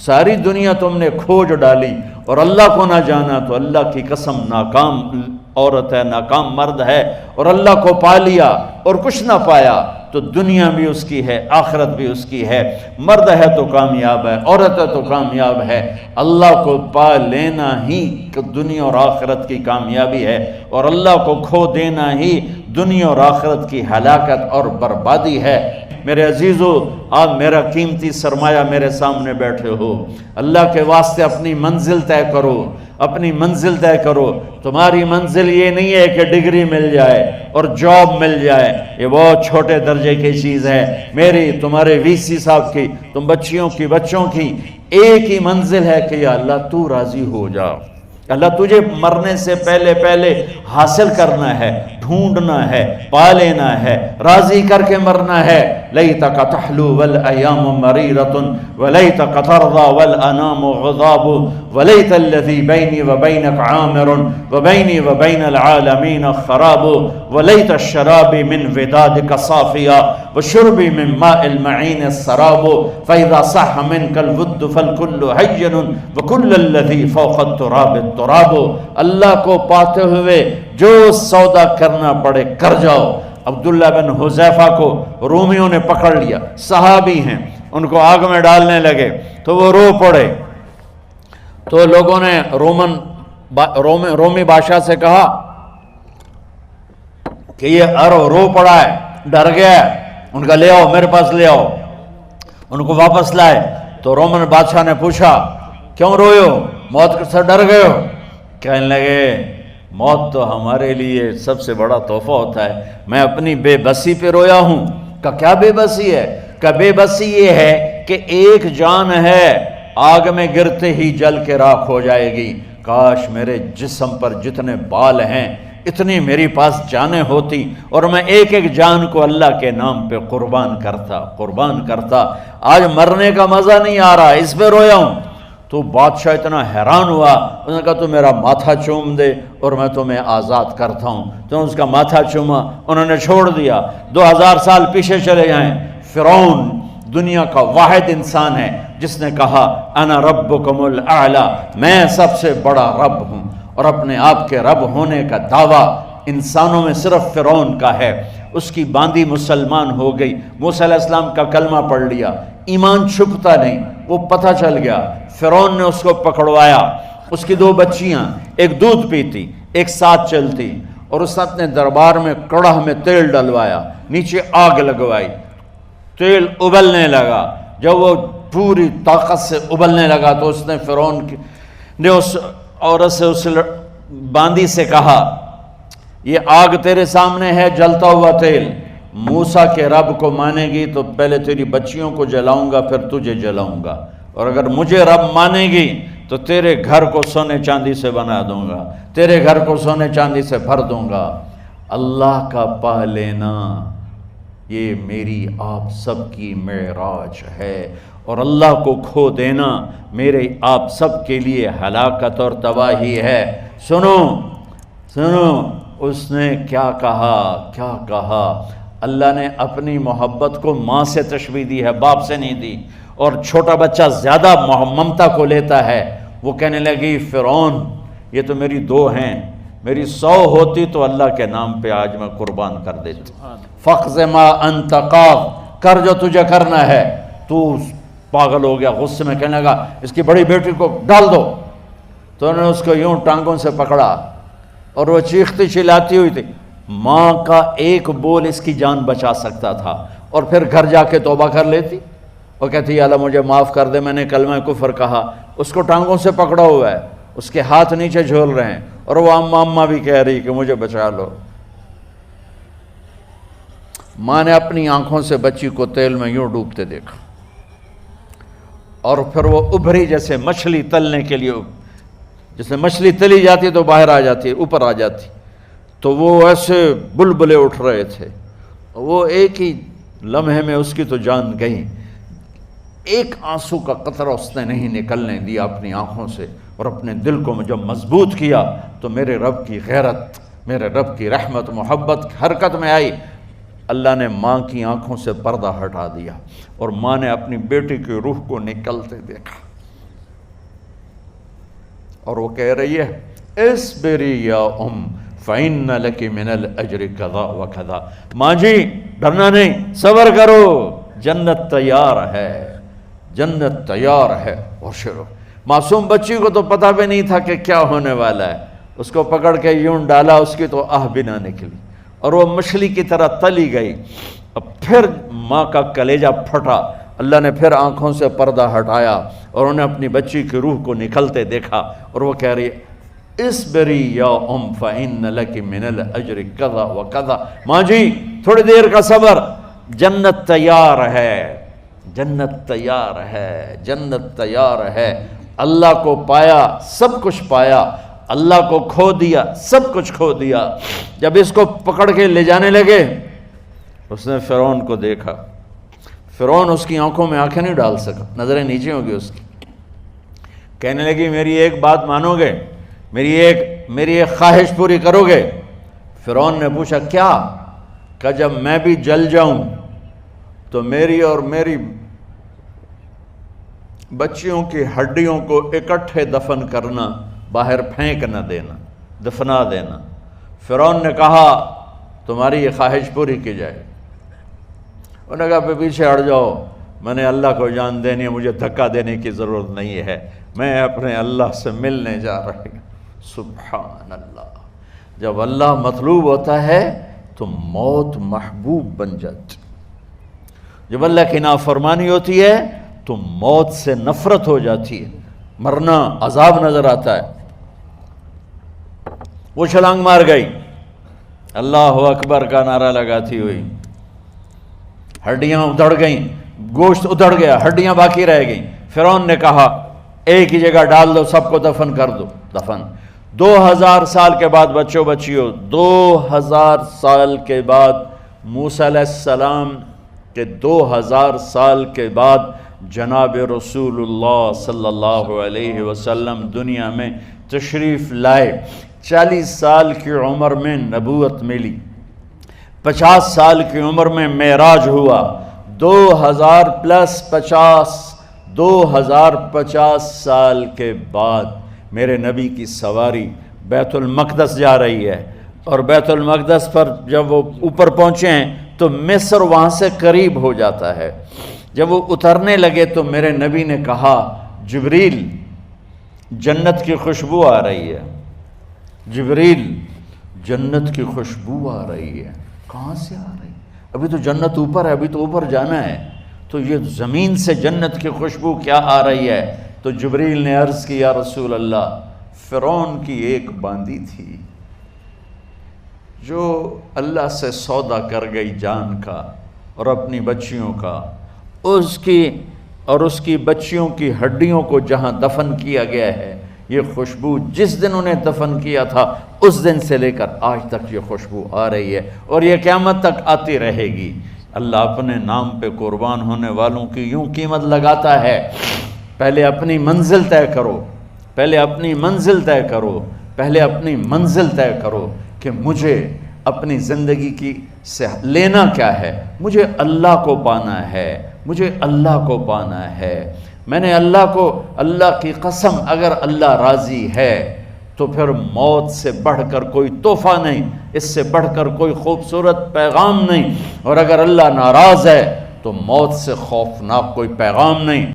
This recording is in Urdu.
ساری دنیا تم نے کھوج ڈالی اور اللہ کو نہ جانا، تو اللہ کی قسم ناکام عورت ہے، ناکام مرد ہے، اور اللہ کو پا لیا اور کچھ نہ پایا تو دنیا بھی اس کی ہے، آخرت بھی اس کی ہے۔ مرد ہے تو کامیاب ہے، عورت ہے تو کامیاب ہے۔ اللہ کو پا لینا ہی دنیا اور آخرت کی کامیابی ہے، اور اللہ کو کھو دینا ہی دنیا اور آخرت کی ہلاکت اور بربادی ہے۔ میرے عزیزو، آپ میرا قیمتی سرمایہ میرے سامنے بیٹھے ہو، اللہ کے واسطے اپنی منزل طے کرو، اپنی منزل طے کرو۔ تمہاری منزل یہ نہیں ہے کہ ڈگری مل جائے اور جاب مل جائے، یہ بہت چھوٹے درجے کی چیز ہے۔ میری، تمہارے وی سی صاحب کی، تم بچیوں کی، بچوں کی ایک ہی منزل ہے کہ یا اللہ تو راضی ہو جا۔ اللہ تجھے مرنے سے پہلے حاصل کرنا ہے، ڈھونڈنا ہے، پا لینا ہے، راضی کر کے مرنا ہے۔ لیتک تحلو والایام مریرۃ ولیتک ترضی والانام غضاب ولیت الذی بینی وبینک عامر وبینی وبین العالمین خراب ولیت الشراب من ودادک صافیا وشربی من ماء المعین السراب فاذا صح منک الود فالکل حین وکل الذی فوق التراب التراب۔ اللہ کو پاتے ہوئے جو سودا کرنا پڑے کر جاؤ۔ عبداللہ بن حذیفہ کو رومیوں نے پکڑ لیا، صحابی ہیں، ان کو آگ میں ڈالنے لگے تو وہ رو پڑے، تو لوگوں نے رومی بادشاہ سے کہا کہ یہ رو پڑا ہے، ڈر گیا ہے، ان کا لے آؤ، میرے پاس لے آؤ۔ ان کو واپس لائے تو رومن بادشاہ نے پوچھا کیوں روئے ہو، موت سے ڈر گئے ہو؟ کہنے لگے موت تو ہمارے لیے سب سے بڑا تحفہ ہوتا ہے، میں اپنی بے بسی پہ رویا ہوں۔ کہ کیا بے بسی ہے؟ کہ بے بسی یہ ہے کہ ایک جان ہے آگ میں گرتے ہی جل کے راکھ ہو جائے گی، کاش میرے جسم پر جتنے بال ہیں اتنی میری پاس جانیں ہوتی اور میں ایک ایک جان کو اللہ کے نام پہ قربان کرتا۔ آج مرنے کا مزہ نہیں آ رہا، اس پہ رویا ہوں۔ تو بادشاہ اتنا حیران ہوا، اس نے کہا تو میرا ماتھا چوم دے اور میں تمہیں آزاد کرتا ہوں۔ تو اس کا ماتھا چوما، انہوں نے چھوڑ دیا۔ 2000 سال پیچھے چلے جائیں، فرعون دنیا کا واحد انسان ہے جس نے کہا انا ربکم الاعلی، میں سب سے بڑا رب ہوں، اور اپنے آپ کے رب ہونے کا دعویٰ انسانوں میں صرف فرعون کا ہے۔ اس کی باندی مسلمان ہو گئی، موسیٰ علیہ السلام کا کلمہ پڑھ لیا، ایمان چھپتا نہیں، وہ پتہ چل گیا۔ فرعون نے اس کو پکڑوایا، اس کی 2 بچیاں، ایک دودھ پیتی ایک ساتھ چلتی، اور اس نے اپنے دربار میں کڑاہ میں تیل ڈلوایا، نیچے آگ لگوائی، تیل ابلنے لگا۔ جب وہ پوری طاقت سے ابلنے لگا تو اس نے فرعون نے اس عورت سے، اس باندی سے کہا یہ آگ تیرے سامنے ہے، جلتا ہوا تیل، موسیٰ کے رب کو مانے گی تو پہلے تیری بچیوں کو جلاؤں گا پھر تجھے جلاؤں گا، اور اگر مجھے رب مانے گی تو تیرے گھر کو سونے چاندی سے بنا دوں گا، تیرے گھر کو سونے چاندی سے بھر دوں گا۔ اللہ کا پا لینا یہ میری آپ سب کی معراج ہے، اور اللہ کو کھو دینا میرے آپ سب کے لیے ہلاکت اور تباہی ہے۔ سنو اس نے کیا کہا؟ اللہ نے اپنی محبت کو ماں سے تشبیہ دی ہے، باپ سے نہیں دی، اور چھوٹا بچہ زیادہ ممتا کو لیتا ہے۔ وہ کہنے لگی فرعون یہ تو میری 2 ہیں، میری 100 ہوتی تو اللہ کے نام پہ آج میں قربان کر دیتی۔ فقض ما انت قاض، کر جو تجھے کرنا ہے۔ تو پاگل ہو گیا، غصے میں کہنے لگا اس کی بڑی بیٹی کو ڈال دو۔ تو انہوں نے اس کو یوں ٹانگوں سے پکڑا اور وہ چیختی چلاتی ہوئی تھی۔ ماں کا ایک بول اس کی جان بچا سکتا تھا، اور پھر گھر جا کے توبہ کر لیتی اور کہتی یا اللہ مجھے معاف کر دے، میں نے کلمہ کفر کہا۔ اس کو ٹانگوں سے پکڑا ہوا ہے، اس کے ہاتھ نیچے جھول رہے ہیں، اور وہ اماں بھی کہہ رہی کہ مجھے بچا لو۔ ماں نے اپنی آنکھوں سے بچی کو تیل میں یوں ڈوبتے دیکھا، اور پھر وہ ابھری جیسے مچھلی تلنے کے لیے، جیسے مچھلی تلی جاتی تو باہر آ جاتی، اوپر آ جاتی، تو وہ ایسے بلبلے اٹھ رہے تھے۔ وہ ایک ہی لمحے میں اس کی تو جان گئی، ایک آنسو کا قطرہ اس نے نہیں نکلنے دیا اپنی آنکھوں سے، اور اپنے دل کو جب مضبوط کیا تو میرے رب کی غیرت، میرے رب کی رحمت محبت حرکت میں آئی۔ اللہ نے ماں کی آنکھوں سے پردہ ہٹا دیا، اور ماں نے اپنی بیٹی کی روح کو نکلتے دیکھا۔ اور وہ کہہ رہی ہے اصبری یا فإن لک من الأجر کذا و کذا، ماں جی ڈرنا نہیں، صبر کرو، جنت تیار ہے، جنت تیار ہے۔ اور شروع معصوم بچی کو تو پتہ بھی نہیں تھا کہ کیا ہونے والا ہے، اس کو پکڑ کے یوں ڈالا، اس کی تو آہ بھی نہ نکلی اور وہ مچھلی کی طرح تلی گئی۔ اب پھر ماں کا کلیجہ پھٹا، اللہ نے پھر آنکھوں سے پردہ ہٹایا اور انہیں اپنی بچی کی روح کو نکلتے دیکھا، اور وہ کہہ رہی ہے اصبری یا فإن لک من الأجر کذا و کذا، ماں جی تھوڑی دیر کا صبر، جنت تیار ہے، جنت تیار ہے، جنت تیار ہے۔ اللہ کو پایا سب کچھ پایا، اللہ کو کھو دیا سب کچھ کھو دیا۔ جب اس کو پکڑ کے لے جانے لگے، اس نے فرعون کو دیکھا، فرعون اس کی آنکھوں میں آنکھیں نہیں ڈال سکا، نظریں نیچے ہو گئی اس کی۔ کہنے لگی میری ایک بات مانو گے، میری ایک خواہش پوری کرو گے؟ فرعون نے پوچھا کیا؟ کہ جب میں بھی جل جاؤں تو میری اور میری بچیوں کی ہڈیوں کو اکٹھے دفن کرنا، باہر پھینک نہ دینا، دفنا دینا۔ فرعون نے کہا تمہاری یہ خواہش پوری کی جائے۔ انہوں نے کہا پیچھے ہٹ جاؤ، میں نے اللہ کو جان دینی ہے، مجھے دھکا دینے کی ضرورت نہیں ہے، میں اپنے اللہ سے ملنے جا رہی ہوں۔ سبحان اللہ، جب اللہ مطلوب ہوتا ہے تو موت محبوب بن جاتی، جب اللہ کی نافرمانی ہوتی ہے تو موت سے نفرت ہو جاتی ہے، مرنا عذاب نظر آتا ہے۔ وہ چھلانگ مار گئی، اللہ اکبر کا نعرہ لگاتی ہوئی، ہڈیاں ادھڑ گئیں، گوشت ادھڑ گیا، ہڈیاں باقی رہ گئیں۔ فرعون نے کہا ایک ہی جگہ ڈال دو، سب کو دفن کر دو۔ دفن 2000 سال کے بعد، بچوں بچیوں 2000 سال کے بعد، موسیٰ علیہ السلام کے 2000 سال کے بعد جناب رسول اللہ صلی اللہ علیہ وسلم دنیا میں تشریف لائے۔ 40 سال کی عمر میں نبوت ملی، 50 سال کی عمر میں معراج ہوا، 2000 پلس 50، 2050 سال کے بعد میرے نبی کی سواری بیت المقدس جا رہی ہے، اور بیت المقدس پر جب وہ اوپر پہنچے ہیں تو مصر وہاں سے قریب ہو جاتا ہے۔ جب وہ اترنے لگے تو میرے نبی نے کہا جبریل جنت کی خوشبو آ رہی ہے، جبریل جنت کی خوشبو آ رہی ہے۔ کہاں سے آ رہی ہے؟ ابھی تو جنت اوپر ہے، ابھی تو اوپر جانا ہے، تو یہ زمین سے جنت کی خوشبو کیا آ رہی ہے؟ تو جبریل نے عرض کی یا رسول اللہ، فرعون کی ایک باندی تھی جو اللہ سے سودا کر گئی جان کا اور اپنی بچیوں کا، اس کی بچیوں کی ہڈیوں کو جہاں دفن کیا گیا ہے، یہ خوشبو جس دن انہیں دفن کیا تھا اس دن سے لے کر آج تک یہ خوشبو آ رہی ہے اور یہ قیامت تک آتی رہے گی۔ اللہ اپنے نام پہ قربان ہونے والوں کی یوں قیمت لگاتا ہے، پہلے اپنی منزل طے کرو، پہلے اپنی منزل طے کرو، پہلے اپنی منزل طے کرو کہ مجھے اپنی زندگی کی سے لینا کیا ہے، مجھے اللہ کو پانا ہے، مجھے اللہ کو پانا ہے۔ میں نے اللہ کی قسم، اگر اللہ راضی ہے تو پھر موت سے بڑھ کر کوئی تحفہ نہیں، اس سے بڑھ کر کوئی خوبصورت پیغام نہیں، اور اگر اللہ ناراض ہے تو موت سے خوفناک کوئی پیغام نہیں۔